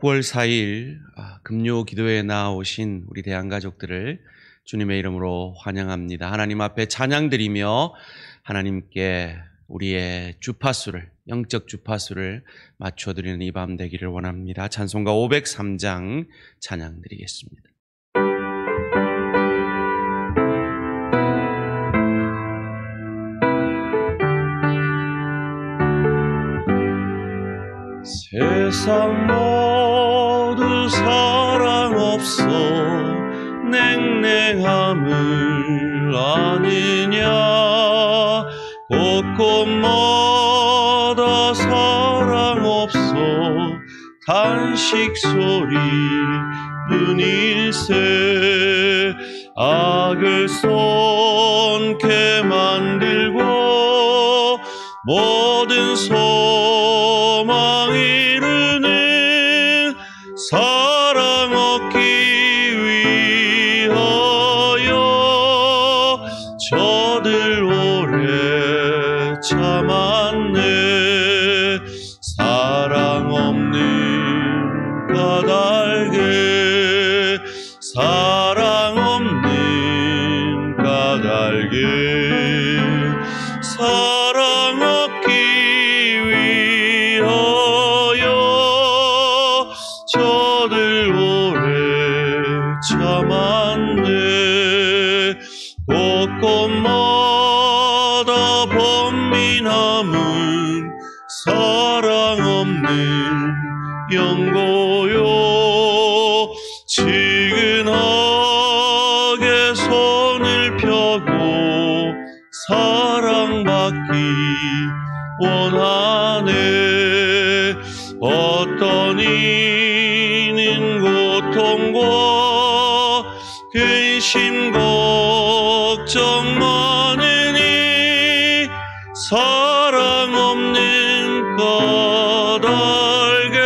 9월 4일 금요 기도에 나오신 우리 대한가족들을 주님의 이름으로 환영합니다. 하나님 앞에 찬양드리며 하나님께 우리의 주파수를, 영적 주파수를 맞춰드리는 이 밤 되기를 원합니다. 찬송가 503장 찬양드리겠습니다. 세상 모두 사랑 없어 냉랭함을 아느냐. 곳곳마다 사랑 없어 탄식 소리뿐일세. 악을 쏜게 만들고 모든 소망 이루는 사랑 얻기 위하여 저들 오래 참았네. 사랑 없는 까닭에, 사랑 없는 까닭에 사랑 얻기 위하여 저들 오래 참았네. 곳곳마다 번민함은 사랑 없는 연고요. 지근하게 손을 펴고 사랑받기 원하네. 어떤 이는 고통과 근심 걱정 많으니 사랑 없는 까닭에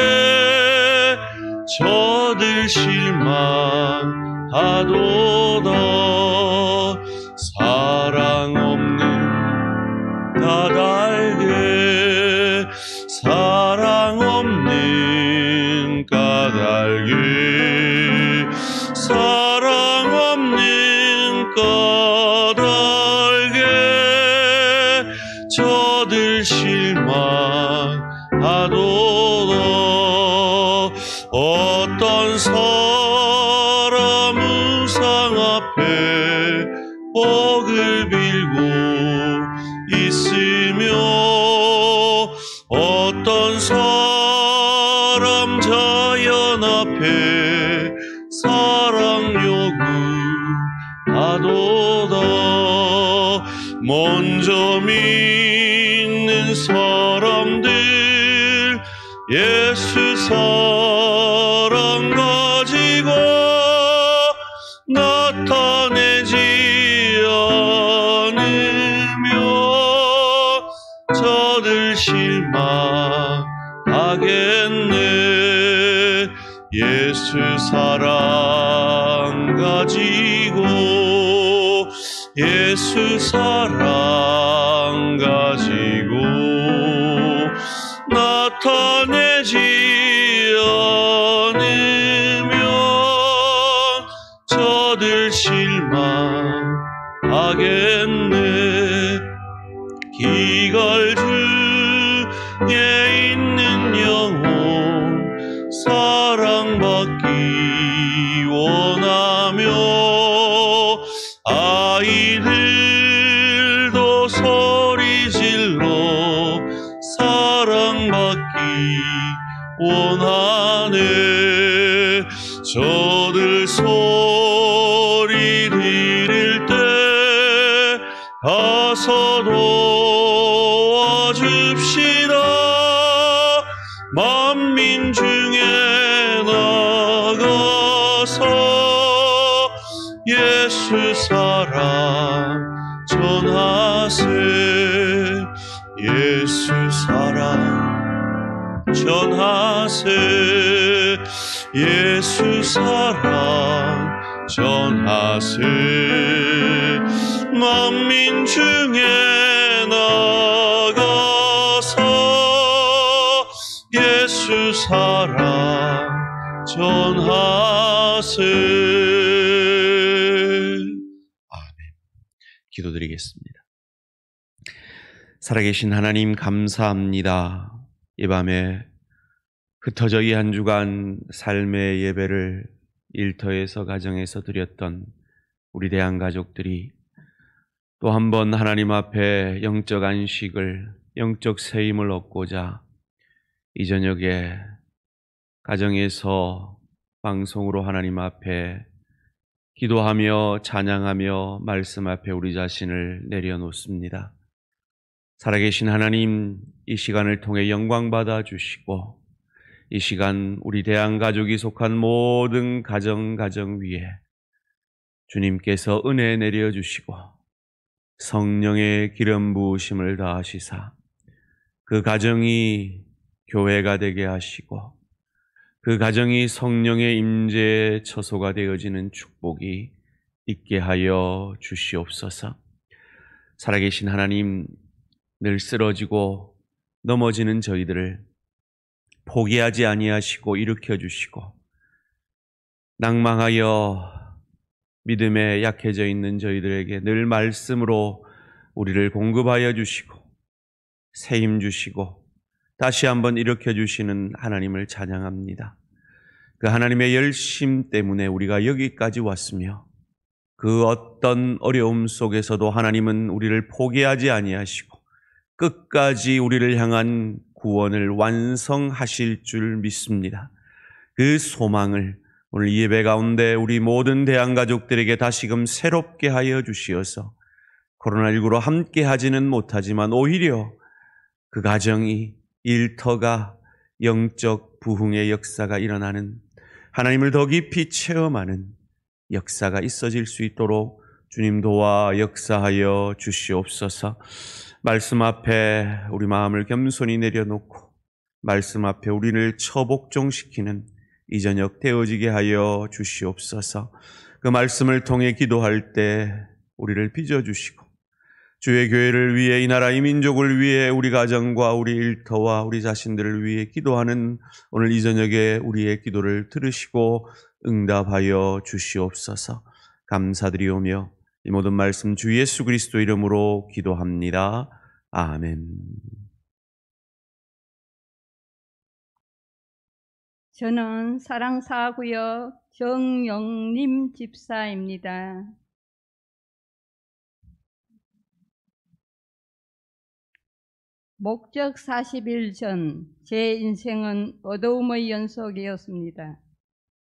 저들 실망하도다. 사랑 없는 까닭에, 사랑 없는 까닭에, 사랑 없는 까닭에 저들 실망하도다. 어떤 사람 우상 앞에 복을 빌고 있으며 어떤 사람 자연 앞에 사랑 요구하도다. 먼저 믿는 사람들 예수 사랑 가지고 나타내지 않으면 저들 실망하겠네. 예수 사랑 가지고, 예수 사랑 가지고 나타내지 않으면 저들 실망하겠네. 기갈주에 있는 영혼 사랑받기 원하며 아이들도 소리질러 사랑받기 원하네. 저들 소리 들을 때 가서 도와줍시다. 만민 중에 나가서 예수 사랑 전하세. 예수 사랑 전하세. 예수 사랑 전하세. 만민 중에 나가서 예수 사랑 전하세. 아멘. 기도드리겠습니다. 살아계신 하나님 감사합니다. 이 밤에 흩어져 이 한 주간 삶의 예배를 일터에서 가정에서 드렸던 우리 대한가족들이 또 한 번 하나님 앞에 영적 안식을, 영적 세임을 얻고자 이 저녁에 가정에서 방송으로 하나님 앞에 기도하며 찬양하며 말씀 앞에 우리 자신을 내려놓습니다. 살아계신 하나님, 이 시간을 통해 영광 받아 주시고 이 시간 우리 대한가족이 속한 모든 가정 위에 주님께서 은혜 내려주시고 성령의 기름 부으심을 다하시사 그 가정이 교회가 되게 하시고 그 가정이 성령의 임재의 처소가 되어지는 축복이 있게 하여 주시옵소서. 살아계신 하나님, 늘 쓰러지고 넘어지는 저희들을 포기하지 아니하시고 일으켜 주시고 낭망하여 믿음에 약해져 있는 저희들에게 늘 말씀으로 우리를 공급하여 주시고 세임 주시고 다시 한번 일으켜 주시는 하나님을 찬양합니다. 그 하나님의 열심 때문에 우리가 여기까지 왔으며 그 어떤 어려움 속에서도 하나님은 우리를 포기하지 아니하시고 끝까지 우리를 향한 구원을 완성하실 줄 믿습니다. 그 소망을 오늘 이 예배 가운데 우리 모든 대한가족들에게 다시금 새롭게 하여 주시어서 코로나19로 함께 하지는 못하지만 오히려 그 가정이 일터가 영적 부흥의 역사가 일어나는 하나님을 더 깊이 체험하는 역사가 있어질 수 있도록 주님 도와 역사하여 주시옵소서. 말씀 앞에 우리 마음을 겸손히 내려놓고 말씀 앞에 우리를 처복종시키는 이 저녁 되어지게 하여 주시옵소서. 그 말씀을 통해 기도할 때 우리를 빚어주시고 주의 교회를 위해 이 나라 이 민족을 위해 우리 가정과 우리 일터와 우리 자신들을 위해 기도하는 오늘 이 저녁에 우리의 기도를 들으시고 응답하여 주시옵소서. 감사드리오며 이 모든 말씀 주 예수 그리스도 이름으로 기도합니다. 아멘. 저는 사랑사구역 정영림 집사입니다. 목적 40일 전 제 인생은 어두움의 연속이었습니다.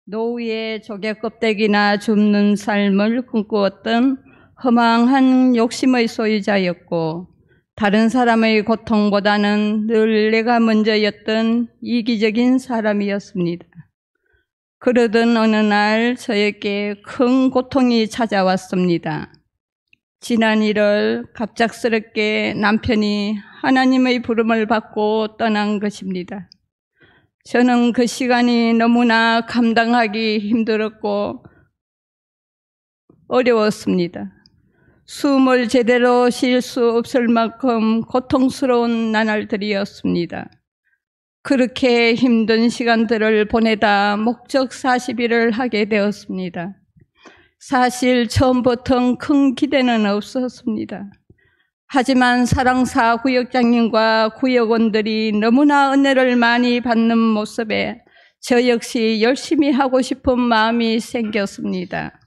노후에 조개껍데기나 줍는 삶을 꿈꾸었던 허망한 욕심의 소유자였고 다른 사람의 고통보다는 늘 내가 먼저였던 이기적인 사람이었습니다. 그러던 어느 날 저에게 큰 고통이 찾아왔습니다. 지난 1월 갑작스럽게 남편이 하나님의 부름을 받고 떠난 것입니다. 저는 그 시간이 너무나 감당하기 힘들었고 어려웠습니다. 숨을 제대로 쉴 수 없을 만큼 고통스러운 나날들이었습니다. 그렇게 힘든 시간들을 보내다 목적 40일을 하게 되었습니다. 사실 처음부터는 큰 기대는 없었습니다. 하지만 사랑사 구역장님과 구역원들이 너무나 은혜를 많이 받는 모습에 저 역시 열심히 하고 싶은 마음이 생겼습니다.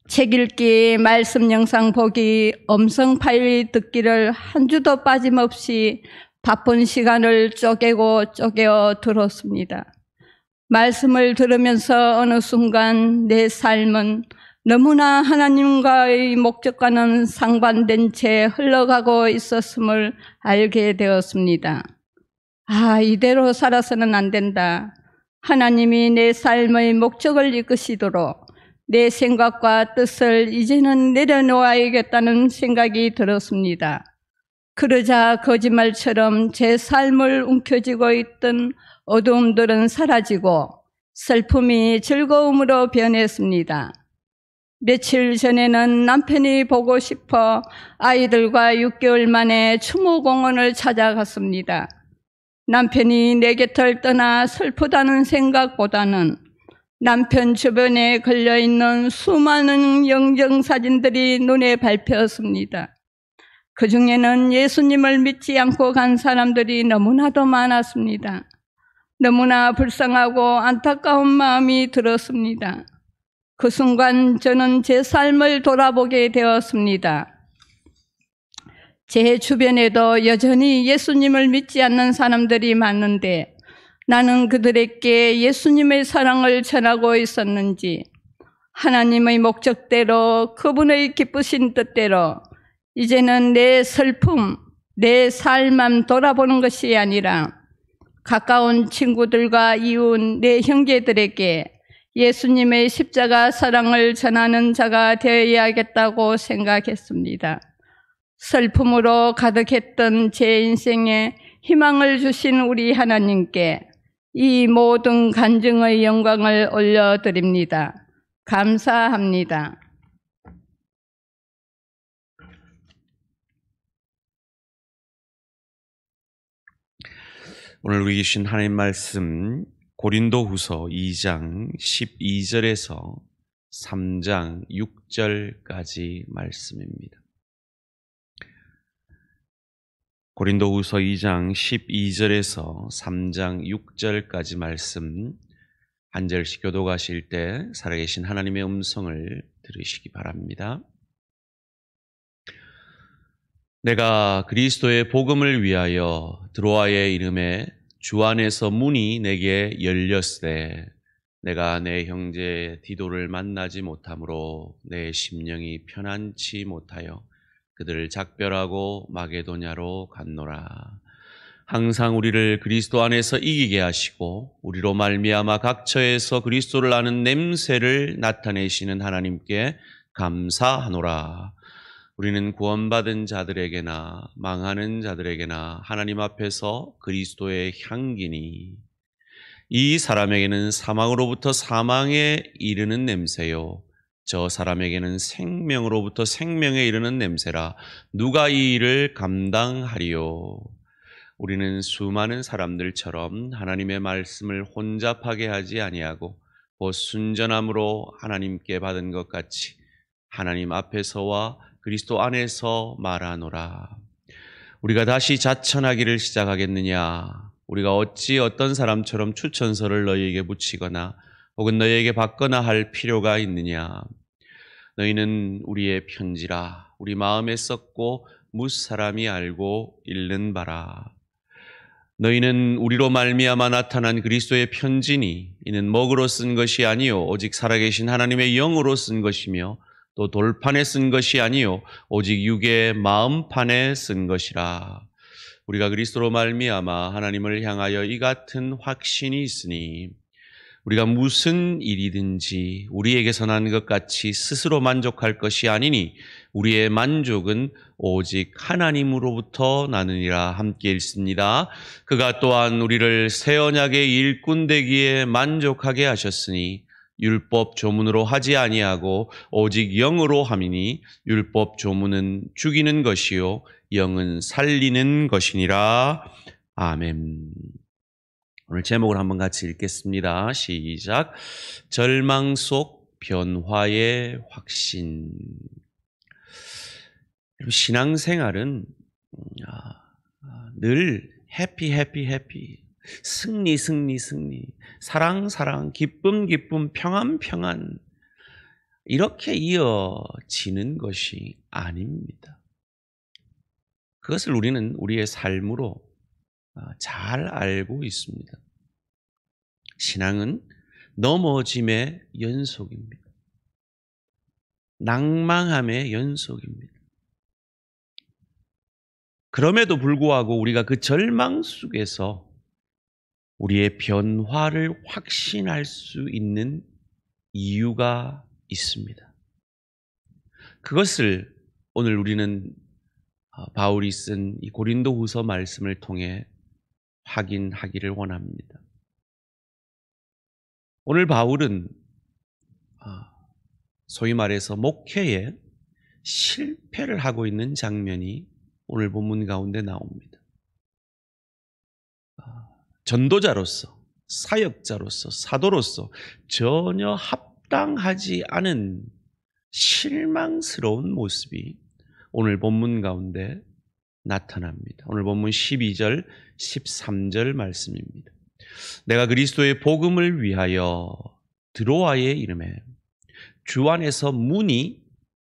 책 읽기, 말씀 영상 보기, 음성 파일 듣기를 한 주도 빠짐없이 바쁜 시간을 쪼개어 들었습니다. 말씀을 들으면서 어느 순간 내 삶은 너무나 하나님과의 목적과는 상반된 채 흘러가고 있었음을 알게 되었습니다. 이대로 살아서는 안 된다. 하나님이 내 삶의 목적을 이끄시도록 내 생각과 뜻을 이제는 내려놓아야겠다는 생각이 들었습니다. 그러자 거짓말처럼 제 삶을 움켜쥐고 있던 어두움들은 사라지고 슬픔이 즐거움으로 변했습니다. 며칠 전에는 남편이 보고 싶어 아이들과 6개월 만에 추모공원을 찾아갔습니다. 남편이 내 곁을 떠나 슬프다는 생각보다는 남편 주변에 걸려있는 수많은 영정사진들이 눈에 밟혔습니다. 그 중에는 예수님을 믿지 않고 간 사람들이 너무나도 많았습니다. 너무나 불쌍하고 안타까운 마음이 들었습니다. 그 순간 저는 제 삶을 돌아보게 되었습니다. 제 주변에도 여전히 예수님을 믿지 않는 사람들이 많은데 나는 그들에게 예수님의 사랑을 전하고 있었는지, 하나님의 목적대로 그분의 기쁘신 뜻대로 이제는 내 슬픔, 내 삶만 돌아보는 것이 아니라 가까운 친구들과 이웃, 내 형제들에게 예수님의 십자가 사랑을 전하는 자가 되어야겠다고 생각했습니다. 슬픔으로 가득했던 제 인생에 희망을 주신 우리 하나님께 이 모든 간증의 영광을 올려드립니다. 감사합니다. 오늘 우리 주신 하나님 말씀 고린도후서 2장 12절에서 3장 6절까지 말씀입니다. 고린도후서 2장 12절에서 3장 6절까지 말씀 한 절씩 교독하실 때 살아계신 하나님의 음성을 들으시기 바랍니다. 내가 그리스도의 복음을 위하여 드로아에 이름에 주 안에서 문이 내게 열렸으되 내가 내 형제 디도를 만나지 못하므로 내 심령이 편안치 못하여 그들을 작별하고 마게도냐로 갔노라. 항상 우리를 그리스도 안에서 이기게 하시고 우리로 말미암아 각처에서 그리스도를 아는 냄새를 나타내시는 하나님께 감사하노라. 우리는 구원받은 자들에게나 망하는 자들에게나 하나님 앞에서 그리스도의 향기니 이 사람에게는 사망으로부터 사망에 이르는 냄새요 저 사람에게는 생명으로부터 생명에 이르는 냄새라. 누가 이 일을 감당하리요? 우리는 수많은 사람들처럼 하나님의 말씀을 혼잡하게 하지 아니하고 곧 순전함으로 하나님께 받은 것 같이 하나님 앞에서와 그리스도 안에서 말하노라. 우리가 다시 자천하기를 시작하겠느냐? 우리가 어찌 어떤 사람처럼 추천서를 너희에게 붙이거나 혹은 너희에게 받거나 할 필요가 있느냐? 너희는 우리의 편지라. 우리 마음에 썼고 무사람이 알고 읽는 바라. 너희는 우리로 말미암아 나타난 그리스도의 편지니 이는 먹으로 쓴 것이 아니요 오직 살아계신 하나님의 영으로 쓴 것이며 또 돌판에 쓴 것이 아니요 오직 육의 마음판에 쓴 것이라. 우리가 그리스도로 말미암아 하나님을 향하여 이 같은 확신이 있으니 우리가 무슨 일이든지 우리에게서 난 것 같이 스스로 만족할 것이 아니니 우리의 만족은 오직 하나님으로부터 나느니라. 함께 읽습니다. 그가 또한 우리를 새 언약의 일꾼 되기에 만족하게 하셨으니 율법 조문으로 하지 아니하고 오직 영으로 함이니 율법 조문은 죽이는 것이요 영은 살리는 것이니라. 아멘. 오늘 제목을 한번 같이 읽겠습니다. 시작. 절망 속 변화의 확신. 신앙생활은 늘 해피 승리 사랑 기쁨 평안 이렇게 이어지는 것이 아닙니다. 그것을 우리는 우리의 삶으로 잘 알고 있습니다. 신앙은 넘어짐의 연속입니다. 낭망함의 연속입니다. 그럼에도 불구하고 우리가 그 절망 속에서 우리의 변화를 확신할 수 있는 이유가 있습니다. 그것을 오늘 우리는 바울이 쓴 이 고린도후서 말씀을 통해 확인하기를 원합니다. 오늘 바울은 소위 말해서 목회에 실패를 하고 있는 장면이 오늘 본문 가운데 나옵니다. 전도자로서, 사역자로서, 사도로서 전혀 합당하지 않은 실망스러운 모습이 오늘 본문 가운데 나타납니다. 오늘 본문 12절, 13절 말씀입니다. 내가 그리스도의 복음을 위하여 드로아에 이르매 주 안에서 문이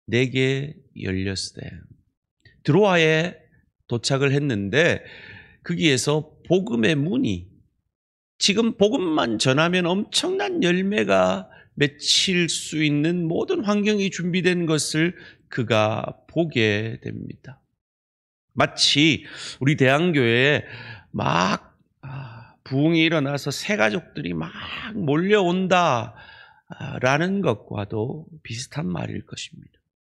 내게 열렸으되. 드로아에 도착을 했는데 거기에서 복음의 문이, 지금 복음만 전하면 엄청난 열매가 맺힐 수 있는 모든 환경이 준비된 것을 그가 보게 됩니다. 마치 우리 대한교회에 막 부흥이 일어나서 새가족들이 막 몰려온다라는 것과도 비슷한 말일 것입니다.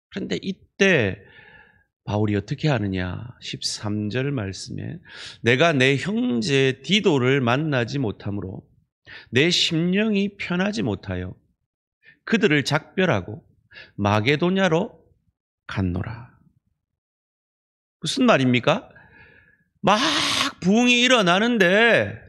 그런데 이때 바울이 어떻게 하느냐? 13절 말씀에 내가 내 형제 디도를 만나지 못하므로 내 심령이 편하지 못하여 그들을 작별하고 마게도냐로 갔노라. 무슨 말입니까? 막 부흥이 일어나는데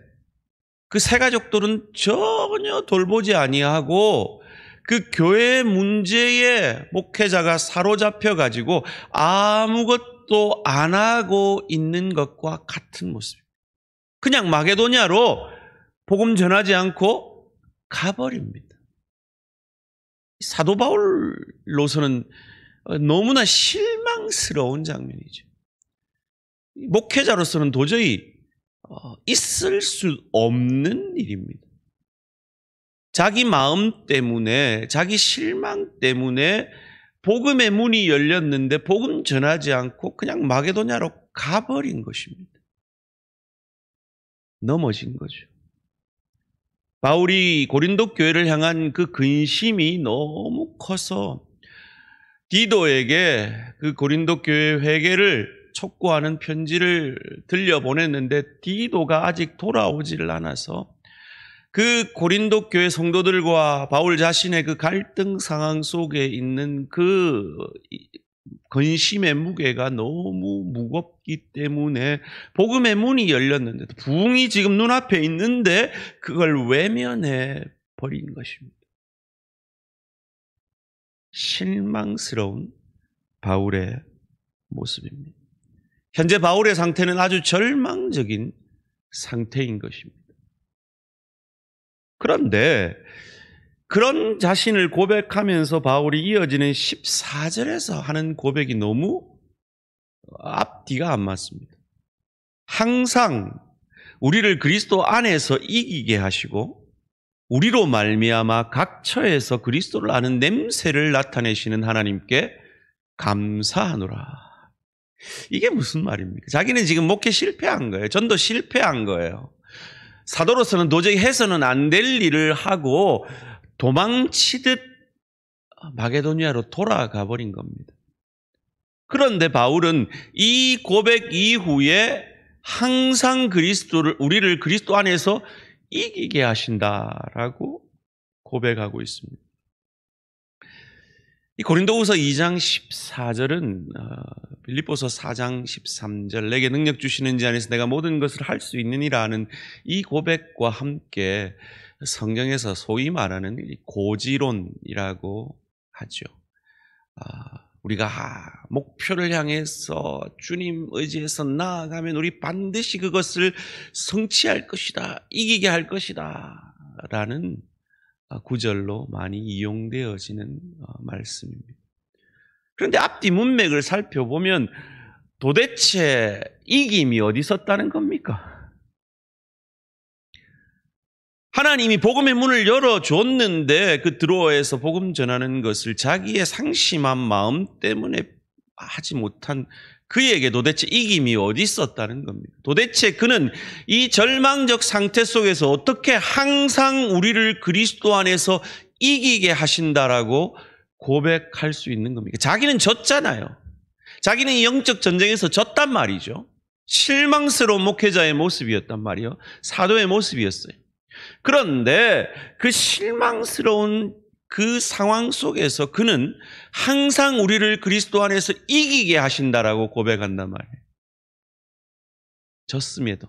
그 새가족들은 전혀 돌보지 아니하고 그 교회 문제에 목회자가 사로잡혀 가지고 아무것도 안 하고 있는 것과 같은 모습입니다. 그냥 마게도냐로 복음 전하지 않고 가버립니다. 사도 바울로서는 너무나 실망스러운 장면이죠. 목회자로서는 도저히 있을 수 없는 일입니다. 자기 마음 때문에, 자기 실망 때문에 복음의 문이 열렸는데 복음 전하지 않고 그냥 마게도냐로 가버린 것입니다. 넘어진 거죠. 바울이 고린도 교회를 향한 그 근심이 너무 커서 디도에게 그 고린도 교회 회개를 촉구하는 편지를 들려보냈는데 디도가 아직 돌아오지를 않아서 그 고린도 교회 성도들과 바울 자신의 그 갈등 상황 속에 있는 그 근심의 무게가 너무 무겁기 때문에 복음의 문이 열렸는데도 부흥이 지금 눈앞에 있는데 그걸 외면해 버린 것입니다. 실망스러운 바울의 모습입니다. 현재 바울의 상태는 아주 절망적인 상태인 것입니다. 그런데 그런 자신을 고백하면서 바울이 이어지는 14절에서 하는 고백이 너무 앞뒤가 안 맞습니다. 항상 우리를 그리스도 안에서 이기게 하시고 우리로 말미암아 각 처에서 그리스도를 아는 냄새를 나타내시는 하나님께 감사하노라. 이게 무슨 말입니까? 자기는 지금 목회 실패한 거예요. 전도 실패한 거예요. 사도로서는 도저히 해서는 안 될 일을 하고 도망치듯 마게도니아로 돌아가 버린 겁니다. 그런데 바울은 이 고백 이후에 항상 우리를 그리스도 안에서 이기게 하신다라고 고백하고 있습니다. 이 고린도후서 2장 14절은 빌립보서 4장 13절 내게 능력 주시는 지 안에서 내가 모든 것을 할 수 있느니라 하는 이 고백과 함께 성경에서 소위 말하는 고지론이라고 하죠. 우리가 목표를 향해서 주님 의지해서 나아가면 우리 반드시 그것을 성취할 것이다, 이기게 할 것이다 라는 구절로 많이 이용되어지는 말씀입니다. 그런데 앞뒤 문맥을 살펴보면 도대체 이김이 어디 있었다는 겁니까? 하나님이 복음의 문을 열어줬는데 그 드로아에서 복음 전하는 것을 자기의 상심한 마음 때문에 하지 못한 그에게 도대체 이김이 어디 있었다는 겁니다. 도대체 그는 이 절망적 상태 속에서 어떻게 항상 우리를 그리스도 안에서 이기게 하신다라고 고백할 수 있는 겁니까? 자기는 졌잖아요. 자기는 이 영적 전쟁에서 졌단 말이죠. 실망스러운 목회자의 모습이었단 말이에요. 사도의 모습이었어요. 그런데 그 실망스러운 그 상황 속에서 그는 항상 우리를 그리스도 안에서 이기게 하신다라고 고백한단 말이에요. 졌음에도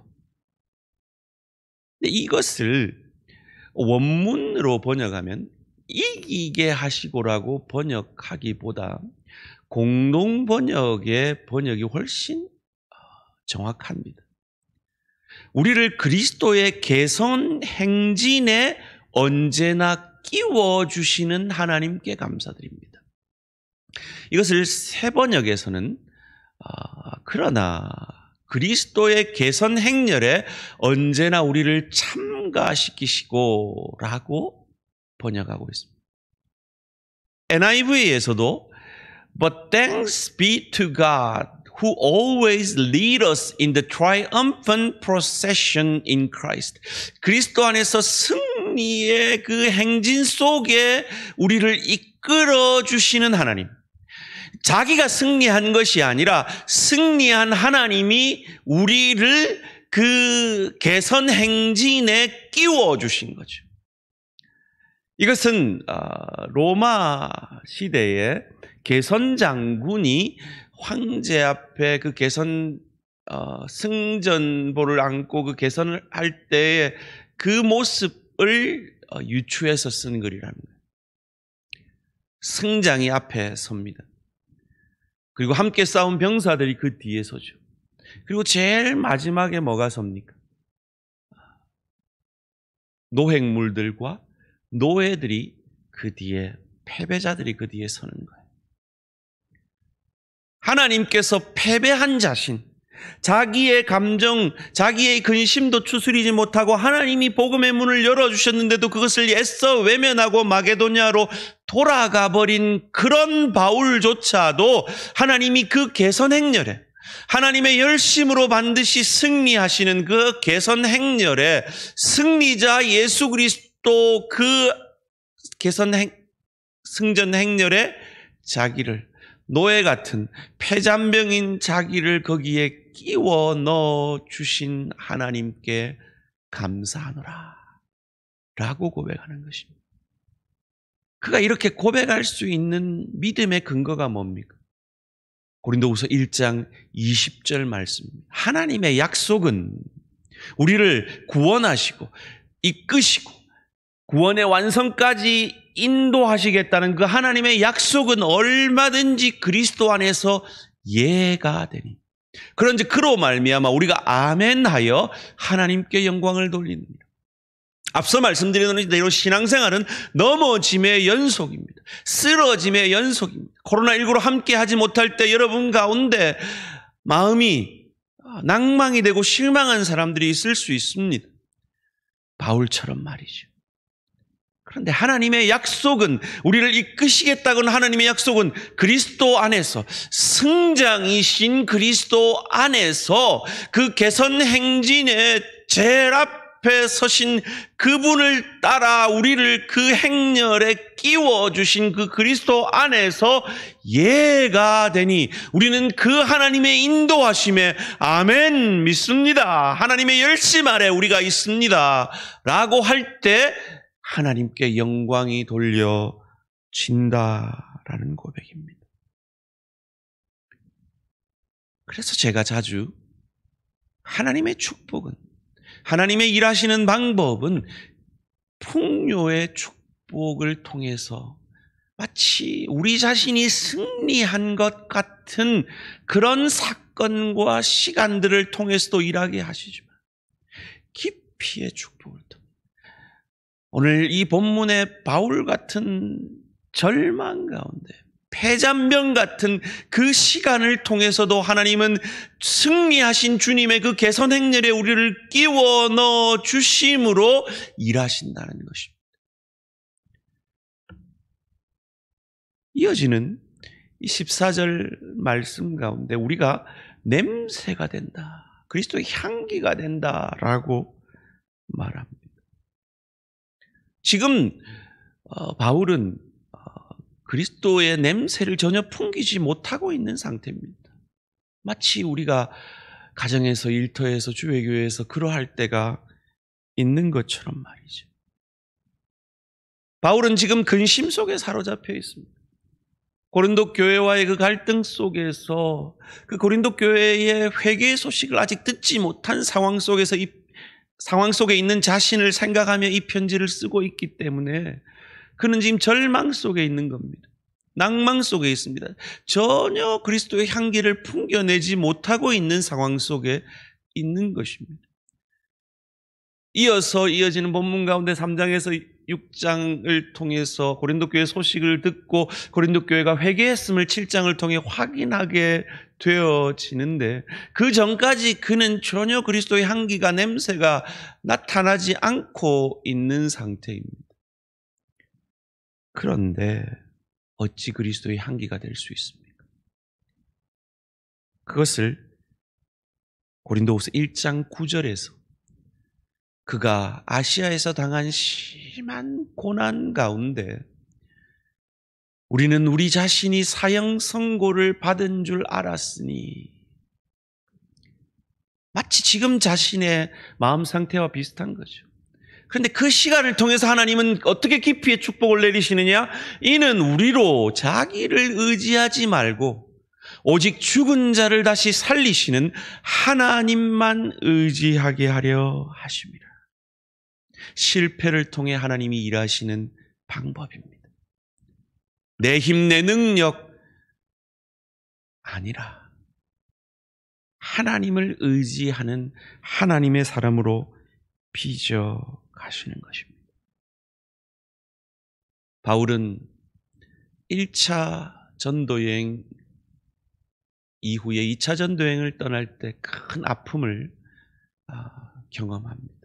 근데 이것을 원문으로 번역하면 이기게 하시고라고 번역하기보다 공동 번역의 번역이 훨씬 정확합니다. 우리를 그리스도의 개선 행진에 언제나 끼워주시는 하나님께 감사드립니다. 이것을 새 번역에서는 그러나 그리스도의 개선 행렬에 언제나 우리를 참가시키시고 라고 번역하고 있습니다. NIV에서도 But thanks be to God who always lead us in the triumphant procession in Christ. 그리스도 안에서 승리의 그 행진 속에 우리를 이끌어 주시는 하나님. 자기가 승리한 것이 아니라 승리한 하나님이 우리를 그 개선 행진에 끼워 주신 거죠. 이것은 로마 시대에 개선 장군이 황제 앞에 그 개선 승전보를 안고 그 개선을 할 때의 그 모습을 유추해서 쓴 글이라는 거예요. 승장이 앞에 섭니다. 그리고 함께 싸운 병사들이 그 뒤에 서죠. 그리고 제일 마지막에 뭐가 섭니까? 노획물들과 노예들이 그 뒤에, 패배자들이 그 뒤에 서는 거예요. 하나님께서 패배한 자신, 자기의 감정, 자기의 근심도 추스리지 못하고 하나님이 복음의 문을 열어주셨는데도 그것을 애써 외면하고 마게도냐로 돌아가 버린 그런 바울조차도 하나님이 그 개선 행렬에, 하나님의 열심으로 반드시 승리하시는 그 개선 행렬에 승리자 예수 그리스도 그 개선 승전 행렬에 자기를, 노예 같은 폐잔병인 자기를 거기에 끼워 넣어 주신 하나님께 감사하노라 라고 고백하는 것입니다. 그가 이렇게 고백할 수 있는 믿음의 근거가 뭡니까? 고린도후서 1장 20절 말씀입니다. 하나님의 약속은 우리를 구원하시고 이끄시고 구원의 완성까지 인도하시겠다는 그 하나님의 약속은 얼마든지 그리스도 안에서 예가 되니, 그런즉 그로 말미암아 우리가 아멘하여 하나님께 영광을 돌립니다. 앞서 말씀드린 대로 신앙생활은 넘어짐의 연속입니다. 쓰러짐의 연속입니다. 코로나19로 함께 하지 못할 때 여러분 가운데 마음이 낭망이 되고 실망한 사람들이 있을 수 있습니다. 바울처럼 말이죠. 그런데 하나님의 약속은, 우리를 이끄시겠다고는 하나님의 약속은 그리스도 안에서, 승장이신 그리스도 안에서 그 개선 행진의 제일 앞에 서신 그분을 따라 우리를 그 행렬에 끼워주신 그 그리스도 안에서 예가 되니 우리는 그 하나님의 인도하심에 아멘 믿습니다. 하나님의 열심 아래 우리가 있습니다 라고 할 때 하나님께 영광이 돌려진다라는 고백입니다. 그래서 제가 자주 하나님의 축복은, 하나님의 일하시는 방법은 풍요의 축복을 통해서 마치 우리 자신이 승리한 것 같은 그런 사건과 시간들을 통해서도 일하게 하시지만 깊이의 축복을 통해, 오늘 이 본문의 바울 같은 절망 가운데, 폐잔병 같은 그 시간을 통해서도 하나님은 승리하신 주님의 그 개선 행렬에 우리를 끼워 넣어 주심으로 일하신다는 것입니다. 이어지는 이 14절 말씀 가운데 우리가 냄새가 된다, 그리스도의 향기가 된다라고 말합니다. 지금 바울은 그리스도의 냄새를 전혀 풍기지 못하고 있는 상태입니다. 마치 우리가 가정에서, 일터에서, 주회교회에서 그러할 때가 있는 것처럼 말이죠. 바울은 지금 근심 속에 사로잡혀 있습니다. 고린도 교회와의 그 갈등 속에서, 그 고린도 교회의 회개의 소식을 아직 듣지 못한 상황 속에서 이 상황 속에 있는 자신을 생각하며 이 편지를 쓰고 있기 때문에 그는 지금 절망 속에 있는 겁니다. 낭망 속에 있습니다. 전혀 그리스도의 향기를 풍겨내지 못하고 있는 상황 속에 있는 것입니다. 이어지는 본문 가운데 3장에서 6장을 통해서 고린도 교회 소식을 듣고 고린도 교회가 회개했음을 7장을 통해 확인하게 되어지는데, 그 전까지 그는 전혀 그리스도의 향기가, 냄새가 나타나지 않고 있는 상태입니다. 그런데 어찌 그리스도의 향기가 될 수 있습니까? 그것을 고린도후서 1장 9절에서 그가 아시아에서 당한 심한 고난 가운데 우리는 우리 자신이 사형 선고를 받은 줄 알았으니, 마치 지금 자신의 마음 상태와 비슷한 거죠. 그런데 그 시간을 통해서 하나님은 어떻게 깊이의 축복을 내리시느냐? 이는 우리로 자기를 의지하지 말고 오직 죽은 자를 다시 살리시는 하나님만 의지하게 하려 하심이라. 실패를 통해 하나님이 일하시는 방법입니다. 내 힘, 내 능력 아니라 하나님을 의지하는 하나님의 사람으로 빚어 가시는 것입니다. 바울은 1차 전도여행 이후에 2차 전도여행을 떠날 때 큰 아픔을 경험합니다.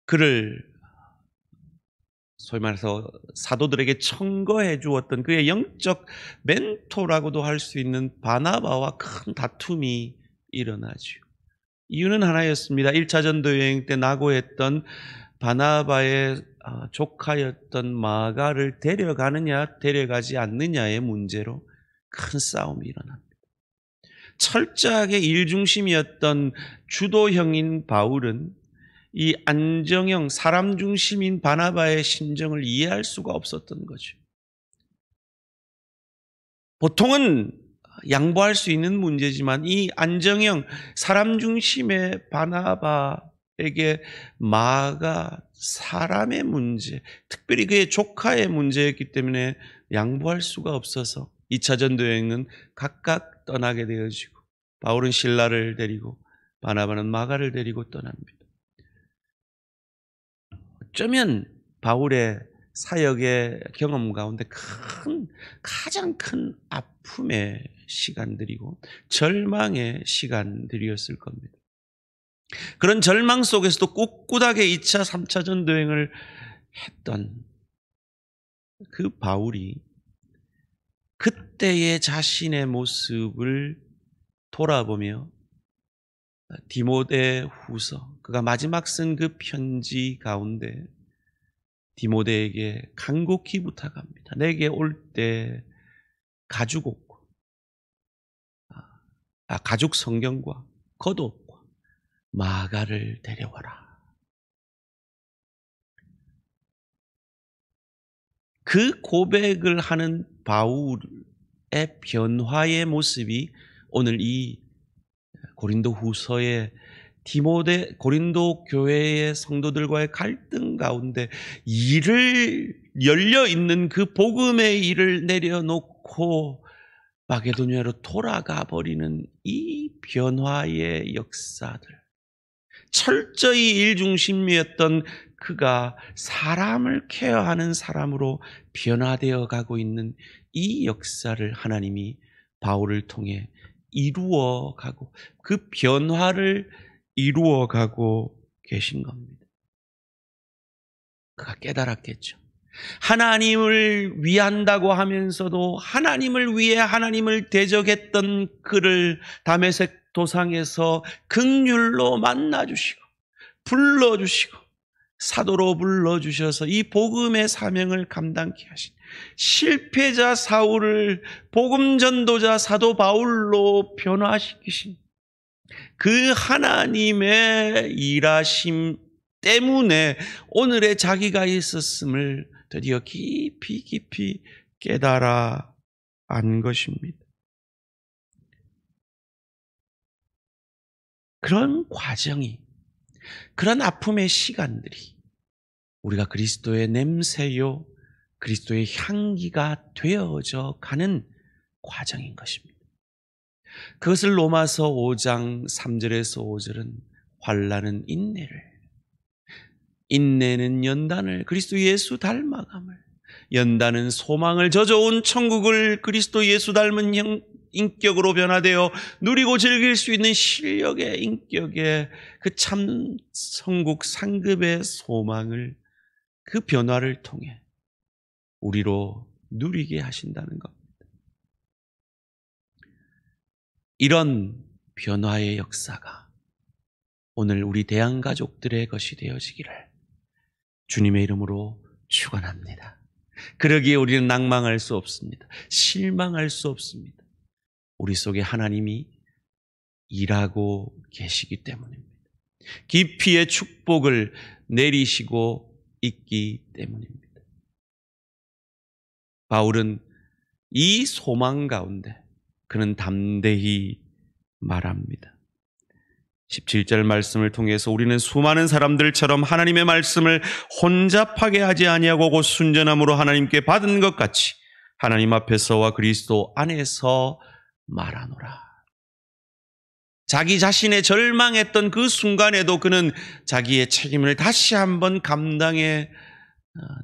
그를 소위 말해서 사도들에게 청거해 주었던 그의 영적 멘토라고도 할 수 있는 바나바와 큰 다툼이 일어나죠. 이유는 하나였습니다. 1차 전도여행 때 낙오했던 바나바의 조카였던 마가를 데려가느냐 데려가지 않느냐의 문제로 큰 싸움이 일어납니다. 철저하게 일중심이었던 주도형인 바울은 이 안정형, 사람 중심인 바나바의 심정을 이해할 수가 없었던 거죠. 보통은 양보할 수 있는 문제지만 이 안정형, 사람 중심의 바나바에게 마가 사람의 문제, 특별히 그의 조카의 문제였기 때문에 양보할 수가 없어서 2차 전도여행은 각각 떠나게 되어지고, 바울은 실라를 데리고 바나바는 마가를 데리고 떠납니다. 어쩌면 바울의 사역의 경험 가운데 가장 큰 아픔의 시간들이고 절망의 시간들이었을 겁니다. 그런 절망 속에서도 꿋꿋하게 2차, 3차 전도여행을 했던 그 바울이 그때의 자신의 모습을 돌아보며 디모데후서, 그가 마지막 쓴 그 편지 가운데 디모데에게 간곡히 부탁합니다. 내게 올 때 가죽옷과 가죽 성경과 겉옷과 마가를 데려와라. 그 고백을 하는 바울의 변화의 모습이 오늘 이 고린도 후서의 고린도 교회의 성도들과의 갈등 가운데 열려 있는 그 복음의 일을 내려놓고 마게도니아로 돌아가 버리는 이 변화의 역사들, 철저히 일중심이었던 그가 사람을 케어하는 사람으로 변화되어 가고 있는 이 역사를 하나님이 바울을 통해 이루어가고, 그 변화를 이루어가고 계신 겁니다. 그가 깨달았겠죠. 하나님을 위한다고 하면서도 하나님을 위해 하나님을 대적했던 그를 다메섹 도상에서 긍휼로 만나주시고 불러주시고 사도로 불러주셔서 이 복음의 사명을 감당케 하신 실패자 사울을 복음 전도자 사도 바울로 변화시키신 그 하나님의 일하심 때문에 오늘의 자기가 있었음을 드디어 깊이 깨달아 안 것입니다. 그런 과정이 그런 아픔의 시간들이 우리가 그리스도의 냄새요, 그리스도의 향기가 되어져 가는 과정인 것입니다. 그것을 로마서 5장 3절에서 5절은 환난은 인내를, 인내는 연단을, 그리스도 예수 닮아감을, 연단은 소망을, 젖어온 천국을 그리스도 예수 닮은 인격으로 변화되어 누리고 즐길 수 있는 실력의 인격의 그 참 천국 상급의 소망을, 그 변화를 통해 우리로 누리게 하신다는 겁니다. 이런 변화의 역사가 오늘 우리 대한가족들의 것이 되어지기를 주님의 이름으로 축원합니다. 그러기에 우리는 낭망할 수 없습니다. 실망할 수 없습니다. 우리 속에 하나님이 일하고 계시기 때문입니다. 깊이의 축복을 내리시고 있기 때문입니다. 바울은 이 소망 가운데 그는 담대히 말합니다. 17절 말씀을 통해서 우리는 수많은 사람들처럼 하나님의 말씀을 혼잡하게 하지 아니하고 곧 순전함으로 하나님께 받은 것 같이 하나님 앞에서와 그리스도 안에서 말하노라. 자기 자신의 절망했던 그 순간에도 그는 자기의 책임을 다시 한번 감당해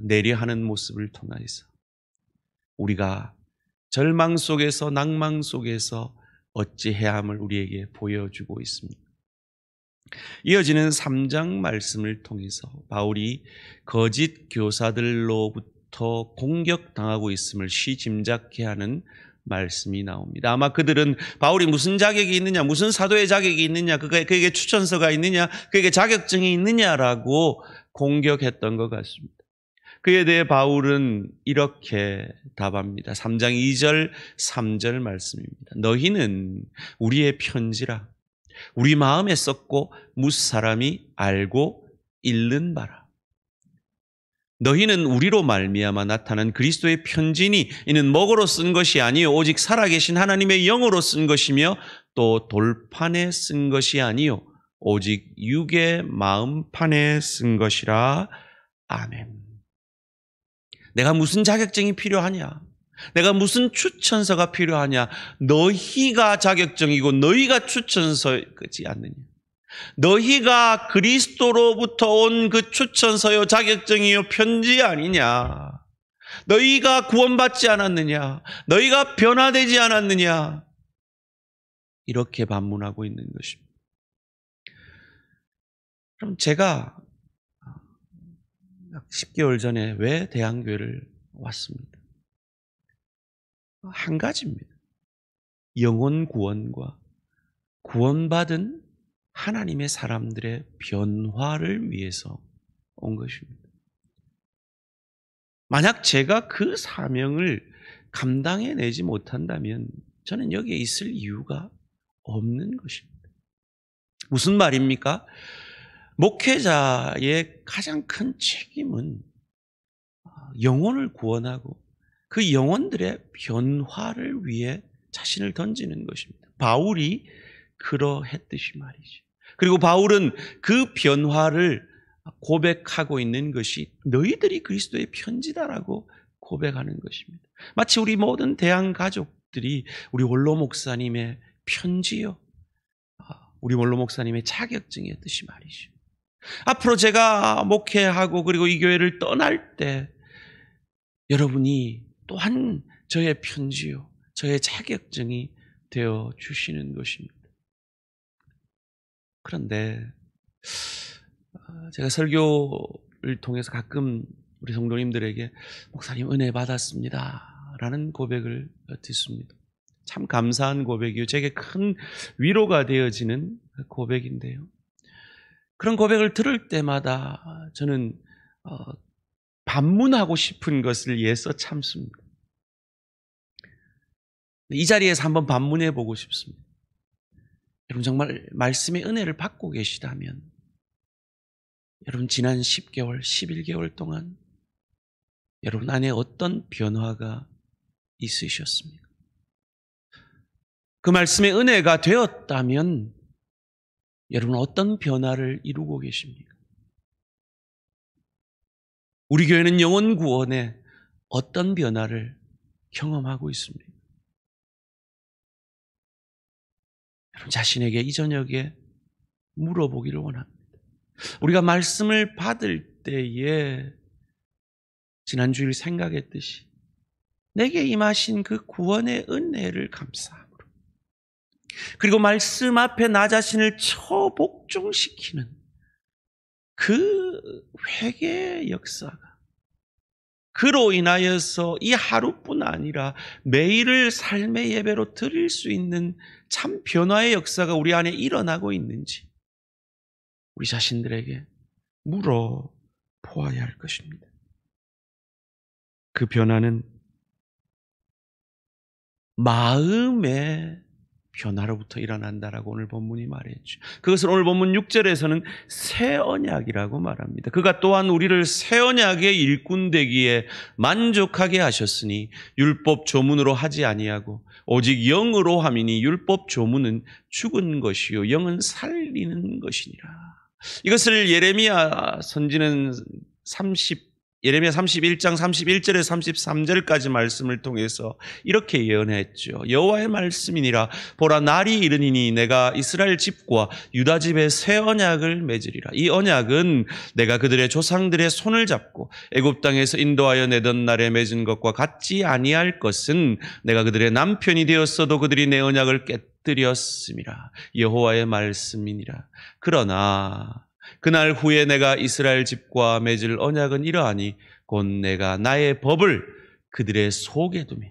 내려 하는 모습을 통해서 우리가 절망 속에서 낭망 속에서 어찌해야 함을 우리에게 보여주고 있습니다. 이어지는 3장 말씀을 통해서 바울이 거짓 교사들로부터 공격당하고 있음을 쉬짐작케 하는 말씀이 나옵니다. 아마 그들은 바울이 무슨 자격이 있느냐, 무슨 사도의 자격이 있느냐, 그에게 추천서가 있느냐, 그에게 자격증이 있느냐라고 공격했던 것 같습니다. 그에 대해 바울은 이렇게 답합니다. 3장 2절 3절 말씀입니다. 너희는 우리의 편지라 우리 마음에 썼고 무사람이 알고 읽는 바라. 너희는 우리로 말미암아 나타난 그리스도의 편지니 이는 먹으로 쓴 것이 아니요 오직 살아계신 하나님의 영으로 쓴 것이며 또 돌판에 쓴 것이 아니요 오직 육의 마음판에 쓴 것이라. 아멘. 내가 무슨 자격증이 필요하냐? 내가 무슨 추천서가 필요하냐? 너희가 자격증이고 너희가 추천서지 않느냐? 너희가 그리스도로부터 온 그 추천서요 자격증이요 편지 아니냐? 너희가 구원받지 않았느냐? 너희가 변화되지 않았느냐? 이렇게 반문하고 있는 것입니다. 그럼 제가 10개월 전에 왜 대한교회를 왔습니다? 한 가지입니다. 영혼 구원과 구원받은 하나님의 사람들의 변화를 위해서 온 것입니다. 만약 제가 그 사명을 감당해내지 못한다면 저는 여기에 있을 이유가 없는 것입니다. 무슨 말입니까? 목회자의 가장 큰 책임은 영혼을 구원하고 그 영혼들의 변화를 위해 자신을 던지는 것입니다. 바울이 그러했듯이 말이죠. 그리고 바울은 그 변화를 고백하고 있는 것이 너희들이 그리스도의 편지다라고 고백하는 것입니다. 마치 우리 모든 대한 가족들이 우리 원로 목사님의 편지요, 우리 원로 목사님의 자격증이었듯이 말이죠. 앞으로 제가 목회하고 그리고 이 교회를 떠날 때 여러분이 또한 저의 편지요, 저의 자격증이 되어 주시는 것입니다. 그런데 제가 설교를 통해서 가끔 우리 성도님들에게 목사님 은혜 받았습니다 라는 고백을 듣습니다. 참 감사한 고백이요, 제게 큰 위로가 되어지는 고백인데요. 그런 고백을 들을 때마다 저는 반문하고 싶은 것을 애써 참습니다. 이 자리에서 한번 반문해 보고 싶습니다. 여러분 정말 말씀의 은혜를 받고 계시다면 여러분 지난 10개월, 11개월 동안 여러분 안에 어떤 변화가 있으셨습니까? 그 말씀의 은혜가 되었다면 여러분 어떤 변화를 이루고 계십니까? 우리 교회는 영혼 구원에 어떤 변화를 경험하고 있습니까? 여러분 자신에게 이 저녁에 물어보기를 원합니다. 우리가 말씀을 받을 때에 지난 주일 생각했듯이 내게 임하신 그 구원의 은혜를 감사함으로, 그리고 말씀 앞에 나 자신을 처복종시키는 그 회개의 역사가, 그로 인하여서 이 하루뿐 아니라 매일을 삶의 예배로 드릴 수 있는 참 변화의 역사가 우리 안에 일어나고 있는지 우리 자신들에게 물어보아야 할 것입니다. 그 변화는 마음의 변화로부터 일어난다라고 오늘 본문이 말했죠. 그것을 오늘 본문 6절에서는 새 언약이라고 말합니다. 그가 또한 우리를 새 언약의 일꾼 되기에 만족하게 하셨으니 율법 조문으로 하지 아니하고 오직 영으로 함이니 율법 조문은 죽은 것이요 영은 살리는 것이니라. 이것을 예레미야 선지는 예레미야 31장 31절에서 33절까지 말씀을 통해서 이렇게 예언했죠. 여호와의 말씀이니라. 보라, 날이 이르니니 내가 이스라엘 집과 유다 집에 새 언약을 맺으리라. 이 언약은 내가 그들의 조상들의 손을 잡고 애굽 땅에서 인도하여 내던 날에 맺은 것과 같지 아니할 것은 내가 그들의 남편이 되었어도 그들이 내 언약을 깨뜨렸음이라. 여호와의 말씀이니라. 그러나 그날 후에 내가 이스라엘 집과 맺을 언약은 이러하니 곧 내가 나의 법을 그들의 속에 두며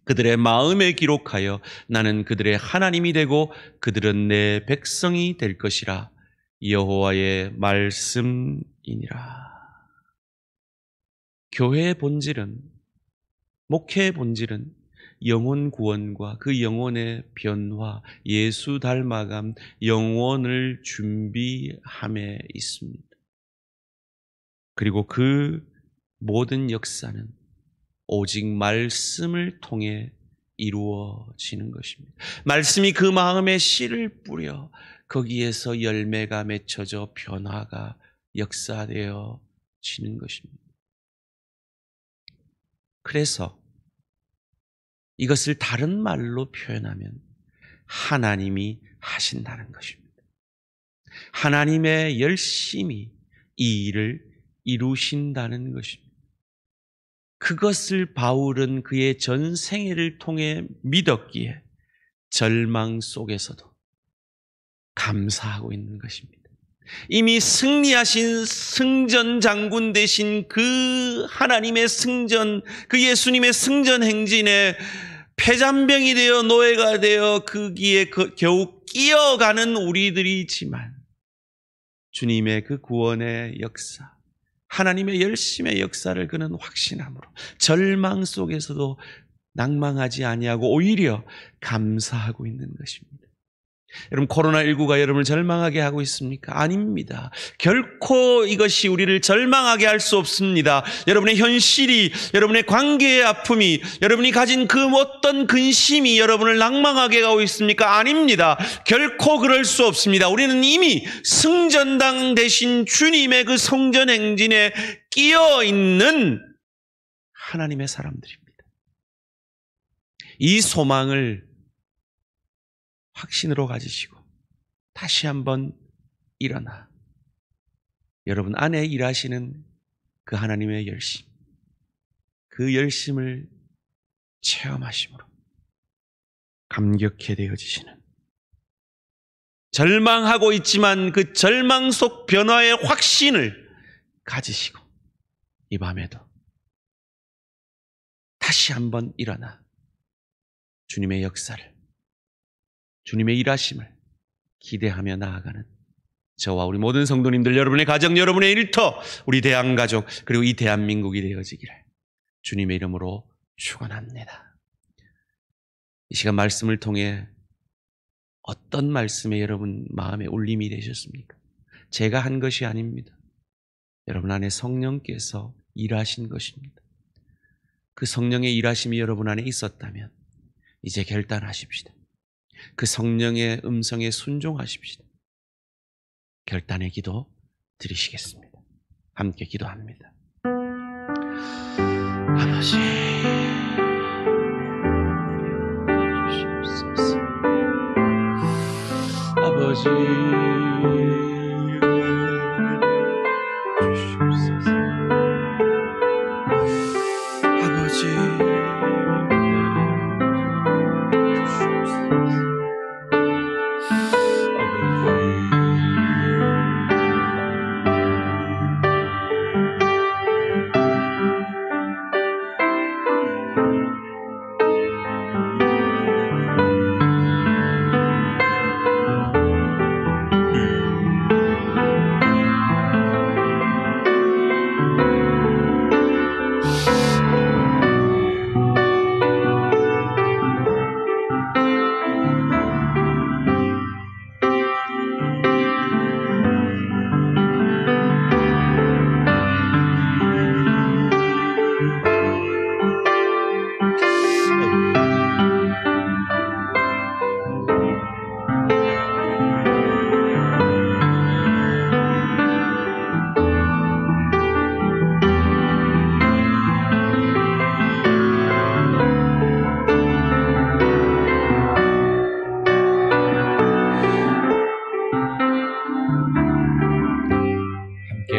그들의 마음에 기록하여 나는 그들의 하나님이 되고 그들은 내 백성이 될 것이라. 여호와의 말씀이니라. 교회의 본질은, 목회의 본질은 영혼 구원과 그 영혼의 변화, 예수 닮아감, 영혼을 준비함에 있습니다. 그리고 그 모든 역사는 오직 말씀을 통해 이루어지는 것입니다. 말씀이 그 마음에 씨를 뿌려 거기에서 열매가 맺혀져 변화가 역사되어지는 것입니다. 그래서 이것을 다른 말로 표현하면 하나님이 하신다는 것입니다. 하나님의 열심히 이 일을 이루신다는 것입니다. 그것을 바울은 그의 전생애를 통해 믿었기에 절망 속에서도 감사하고 있는 것입니다. 이미 승리하신 승전 장군 되신 그 하나님의 승전, 그 예수님의 승전 행진에 폐잔병이 되어 노예가 되어 거기에 겨우 끼어가는 우리들이지만 주님의 그 구원의 역사, 하나님의 열심의 역사를 그는 확신함으로 절망 속에서도 낭망하지 아니하고 오히려 감사하고 있는 것입니다. 여러분, 코로나19가 여러분을 절망하게 하고 있습니까? 아닙니다. 결코 이것이 우리를 절망하게 할 수 없습니다. 여러분의 현실이, 여러분의 관계의 아픔이, 여러분이 가진 그 어떤 근심이 여러분을 낭망하게 하고 있습니까? 아닙니다. 결코 그럴 수 없습니다. 우리는 이미 승전당 되신 주님의 그 성전 행진에 끼어 있는 하나님의 사람들입니다. 이 소망을 확신으로 가지시고 다시 한번 일어나 여러분 안에 일하시는 그 하나님의 열심, 그 열심을 체험하심으로 감격해 되어지시는, 절망하고 있지만 그 절망 속 변화의 확신을 가지시고 이 밤에도 다시 한번 일어나 주님의 역사를, 주님의 일하심을 기대하며 나아가는 저와 우리 모든 성도님들, 여러분의 가정, 여러분의 일터, 우리 대한가족, 그리고 이 대한민국이 되어지기를 주님의 이름으로 축원합니다. 이 시간 말씀을 통해 어떤 말씀에 여러분 마음에 울림이 되셨습니까? 제가 한 것이 아닙니다. 여러분 안에 성령께서 일하신 것입니다. 그 성령의 일하심이 여러분 안에 있었다면 이제 결단하십시다. 그 성령의 음성에 순종하십시다. 결단의 기도 드리시겠습니다. 함께 기도합니다. 아버지, 주시옵소서. 아버지, 주시옵소서. 아버지,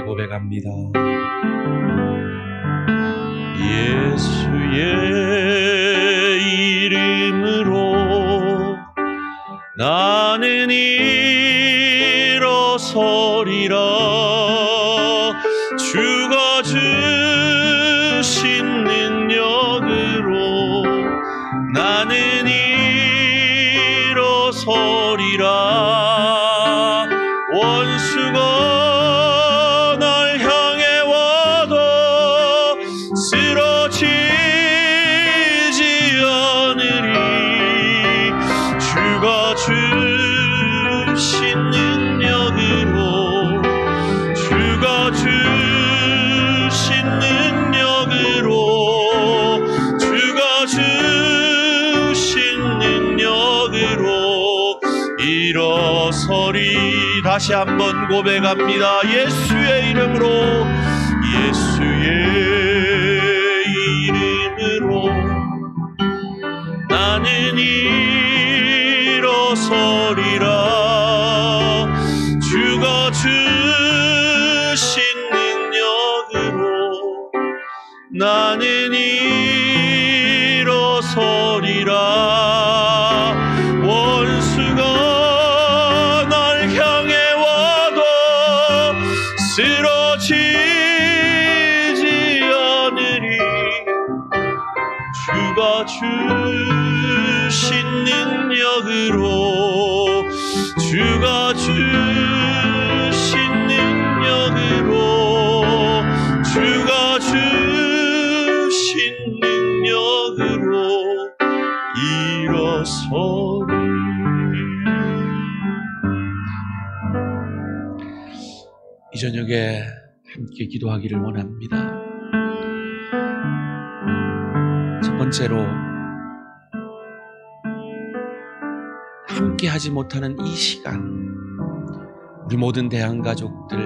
고백합니다. 예수의 이름으로 나는 일어서리라. 주가 주신 능력으로 나는 일어서리라. 원수가 일어서리. 다시 한번 고백합니다. 예수의 이름으로, 예수의 이름으로 나는 일어서리라. 주가 주신 능력으로 나는 일어서리라. 원수가 쓰러지지 않으리. 주가 주신 능력으로, 주가 주신 능력으로, 주가 주신 능력으로 일어서리. 이 저녁에 함께 기도하기를 원합니다. 첫 번째로, 함께 하지 못하는 이 시간, 우리 모든 대한가족들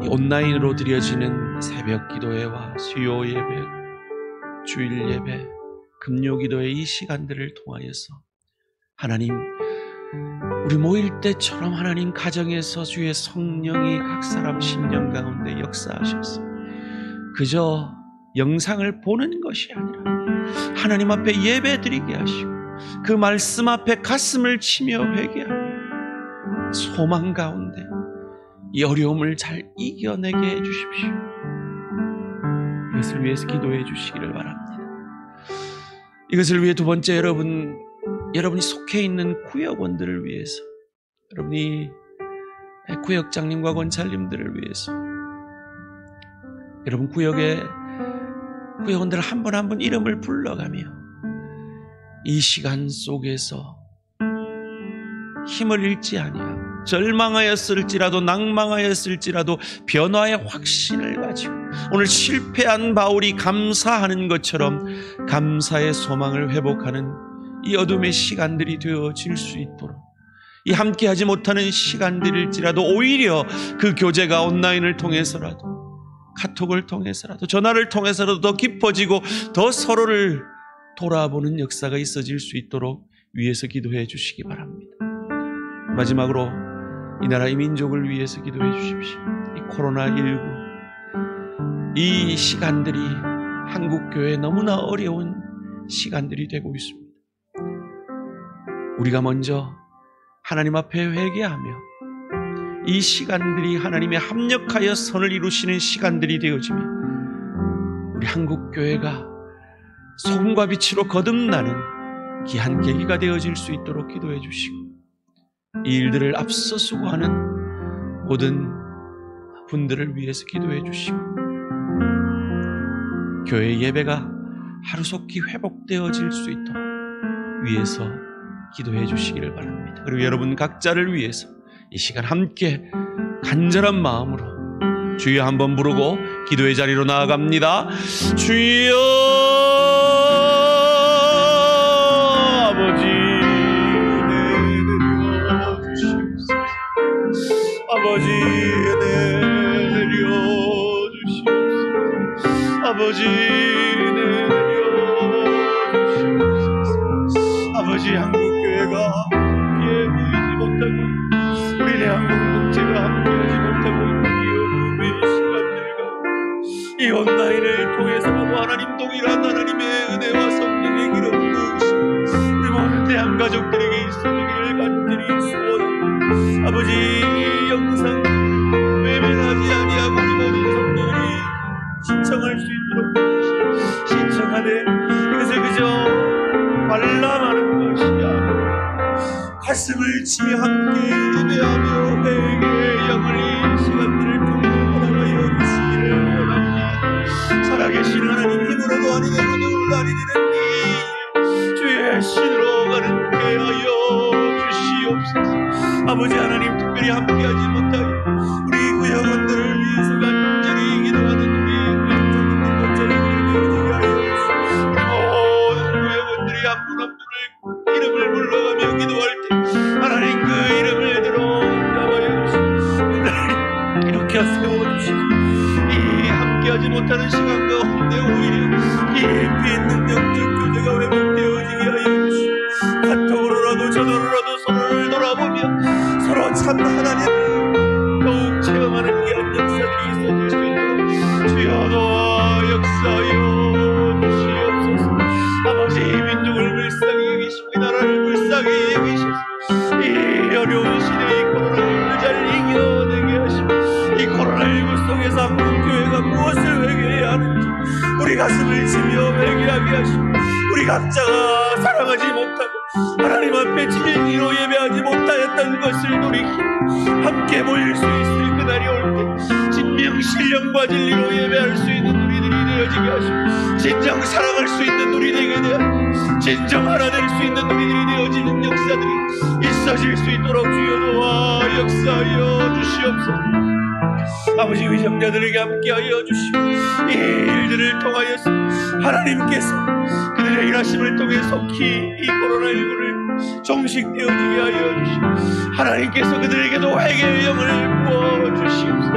이 온라인으로 드려지는 새벽 기도회와 수요 예배, 주일 예배, 금요 기도회 이 시간들을 통하여서 하나님, 우리 모일 때처럼 하나님 가정에서 주의 성령이 각 사람 심령 가운데 역사하셔서 그저 영상을 보는 것이 아니라 하나님 앞에 예배드리게 하시고 그 말씀 앞에 가슴을 치며 회개하며 소망 가운데 이 어려움을 잘 이겨내게 해주십시오. 이것을 위해서 기도해 주시기를 바랍니다. 이것을 위해 두 번째, 여러분이 속해 있는 구역원들을 위해서, 여러분이 구역장님과 권찰님들을 위해서, 여러분 구역원들 한 분 한 분 이름을 불러가며 이 시간 속에서 힘을 잃지 아니하고 절망하였을지라도 낭망하였을지라도 변화의 확신을 가지고 오늘 실패한 바울이 감사하는 것처럼 감사의 소망을 회복하는 이 어둠의 시간들이 되어질 수 있도록 이 함께하지 못하는 시간들일지라도 오히려 그 교제가 온라인을 통해서라도, 카톡을 통해서라도, 전화를 통해서라도 더 깊어지고 더 서로를 돌아보는 역사가 있어질 수 있도록 위해서 기도해 주시기 바랍니다. 마지막으로 이 나라 이 민족을 위해서 기도해 주십시오. 이 코로나19, 이 시간들이 한국교회에 너무나 어려운 시간들이 되고 있습니다. 우리가 먼저 하나님 앞에 회개하며 이 시간들이 하나님의 합력하여 선을 이루시는 시간들이 되어지면 우리 한국교회가 소금과 빛으로 거듭나는 귀한 계기가 되어질 수 있도록 기도해 주시고, 이 일들을 앞서 수고하는 모든 분들을 위해서 기도해 주시고, 교회 예배가 하루속히 회복되어질 수 있도록 위해서 기도해 주시기를 바랍니다. 그리고 여러분 각자를 위해서 이 시간 함께 간절한 마음으로 주여 한번 부르고 기도의 자리로 나아갑니다. 주여 아버지 내려주시옵소서. 아버지 내려주시옵소서. 아버지 내려주시옵소서. 아버지 한국교회가 함께 모이지 못하고, 우리 대한민국 공동체가 함께하지 못하고 있는 이 어려움의 시간들과 이 온라인을 통해서라도 하나님 동일한 하나님의 은혜와 성령의 기름 부으시고 우리 모든 대한 가족들에게 있어지기를 간절히 소원합니다. 아버지 이 영상 외면하지 아니하고 우리 모든 성도들이 신청할 수 있도록 신청하되 이것을 그저 관람하는 것이 아니라 가슴을 치며 함께 예배하며 회개의 영을 이 시간들을 통해 허락하여 주시기를 원합니다. 살아계신 하나님, 힘으로도 아니되고 눈으로도 아니되는 이 주의 신으로 가는 게 하여 주시옵소서. 아버지 하나님, 특별히 함께하지 못하여 우리 구역원들을 위해서 간절히 기도하는 우리 구역원들 것처럼 되어지게 하여 주시옵소서. 모든 구역원들이 한 분 한 분을 이름을 불러가며 기도할 때 하나님 그 이름을 들어 응답하여 주시옵소서. 이렇게 세워주시고 이 함께하지 못하는 시간 가운데 오히려 깊이 있는 영적 교제가 회복되어지게 하여 주시고, 카톡으로라도 전화로라도 서로를 돌아보며 서로 참 하나님을 더욱 체험하는 귀한 역사들이 있어질 수 있도록 주여 도와 역사하여 주시옵소서. 아버지 이 민족을 불쌍히 여기시고 이 나라를 불쌍히 여기셔서 이 어려운 시대의 코로나19를 잘 이겨내게 하시고, 이 코로나19 속에서 한국교회가 무엇을 회개해야 하는지 우리 가슴을 치며 회개하게 하시고, 우리 각자가 사랑하지 못하고 하나님 앞에 진리로 예배하지 못하였던 것을 돌이키고 함께 모일 수 있을 그날이 올 때 진명 신령과 진리로 예배할 수 있는 우리들이 되어지게 하시고, 진정 사랑할 수 있는 우리 되게 되어 진정 하나 될 수 있는 우리들이 되어지는 역사들이 있어질 수 있도록 주여 도와 역사하여 주시옵소서. 아버지 위정자들에게 함께하여 주시고, 이 일들을 통하여서 하나님께서 그들의 일하심을 통해 속히 이 코로나19를 종식되어지게 하여 주시고, 하나님께서 그들에게도 회개의 영을 부어주시옵소서.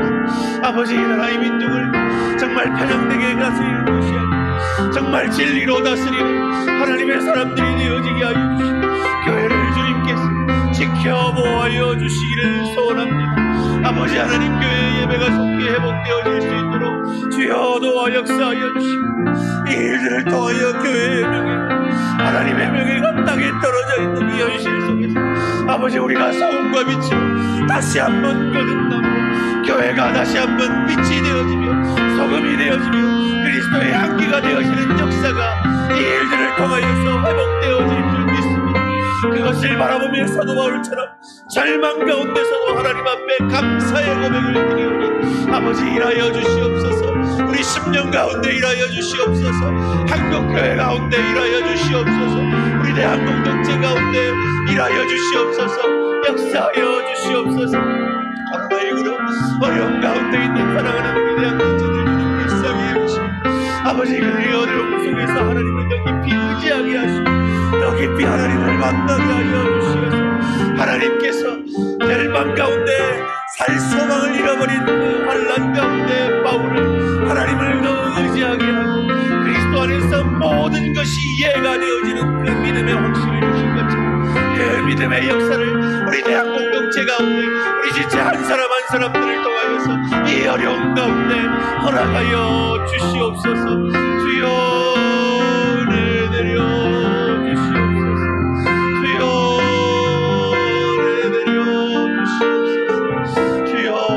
아버지 이 나라의 민족을 정말 편향되게 다스리는 것이 아니라 정말 진리로 다스리는 하나님의 사람들이 되어지게 하여 주시고, 교회를 주님께서 지켜보아여 주시기를 소원합니다. 아버지 하나님, 교회의 예배가 속히 회복되어질 수 있도록 주여 도와 역사하여 주시고, 이 일들을 통하여 교회의 명예, 하나님의 명예가 땅에 떨어져 있는 이 현실 속에서 아버지 우리가 소금과 빛으로 다시 한번 거듭나고 교회가 다시 한번 빛이 되어지며 소금이 되어지며 그리스도의 향기가 되어지는 역사가 이 일들을 통하여서 회복되어질 줄 믿습니다. 그것을 바라보며 사도 바울처럼 절망 가운데서도 하나님 앞에 감사의 고백을 드리오니 아버지 일하여 주시옵소서. 우리 10년 가운데 일하여 주시옵소서. 한국교회 가운데 일하여 주시옵소서. 우리 대한공동체 가운데 일하여 주시옵소서. 역사하여 주시옵소서. 코로나19로 어려움 가운데 있는 사랑하는 우리 대한공동체들 주님 불쌍히 여기시고, 아버지 그들이 어려움 속에서 하나님을 더 깊이 의지하게 하시고 더 깊이 하나님을 만나게 하여 주시옵소서. 하나님 하나님께서 멸망 가운데 살 소망을 잃어버린 그 환난 가운데 바울을 하나님을 더 의지하게 하고 그리스도 안에서 모든 것이 이해가 되어지는 그 믿음의 확신을 주신 것처럼 그 믿음의 역사를 우리 대학 공동체 가운데 우리 지체 한 사람 한 사람들을 통하여서 이 어려운 가운데 허락하여 주시옵소서. 주여 내려 주시옵소서. 주여 내려 주시옵소서. 주여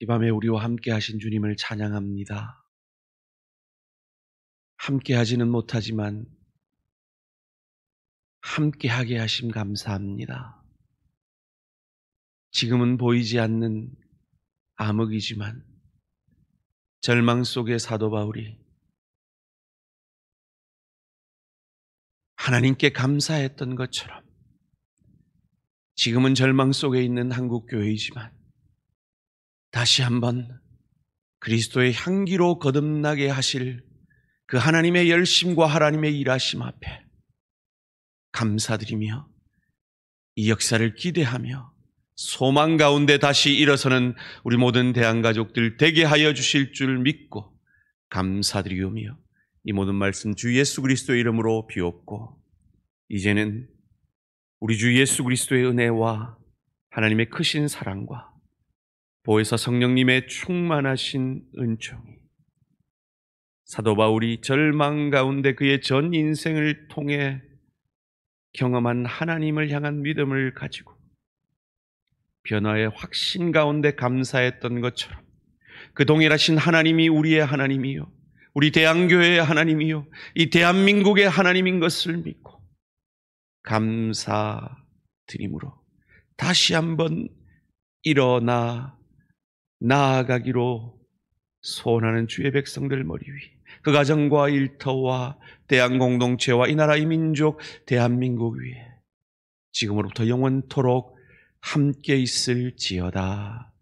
이 밤에 우리와 함께 하신 주님을 찬양합니다. 함께 하지는 못하지만 함께 하게 하심 감사합니다. 지금은 보이지 않는 암흑이지만 절망 속의 사도 바울이 하나님께 감사했던 것처럼 지금은 절망 속에 있는 한국교회이지만 다시 한번 그리스도의 향기로 거듭나게 하실 그 하나님의 열심과 하나님의 일하심 앞에 감사드리며 이 역사를 기대하며 소망 가운데 다시 일어서는 우리 모든 대한가족들 되게 하여 주실 줄 믿고 감사드리오며 이 모든 말씀 주 예수 그리스도의 이름으로 비옵고 이제는 우리 주 예수 그리스도의 은혜와 하나님의 크신 사랑과 보혜사 성령님의 충만하신 은총이 사도 바울이 절망 가운데 그의 전 인생을 통해 경험한 하나님을 향한 믿음을 가지고 변화의 확신 가운데 감사했던 것처럼 그 동일하신 하나님이 우리의 하나님이요 우리 대한교회의 하나님이요 이 대한민국의 하나님인 것을 믿고 감사드림으로 다시 한번 일어나 나아가기로 소원하는 주의 백성들 머리 위 그 가정과 일터와 대한공동체와 이 나라 이 민족 대한민국 위에 지금으로부터 영원토록 함께 있을지어다.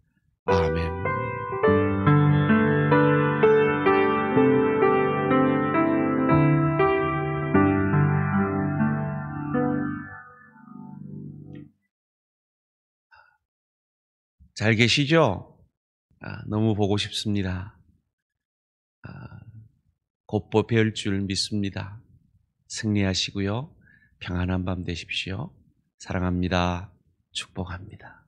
아멘. 잘 계시죠? 너무 보고 싶습니다. 곧보 뵐 줄 믿습니다. 승리하시고요. 평안한 밤 되십시오. 사랑합니다. 축복합니다.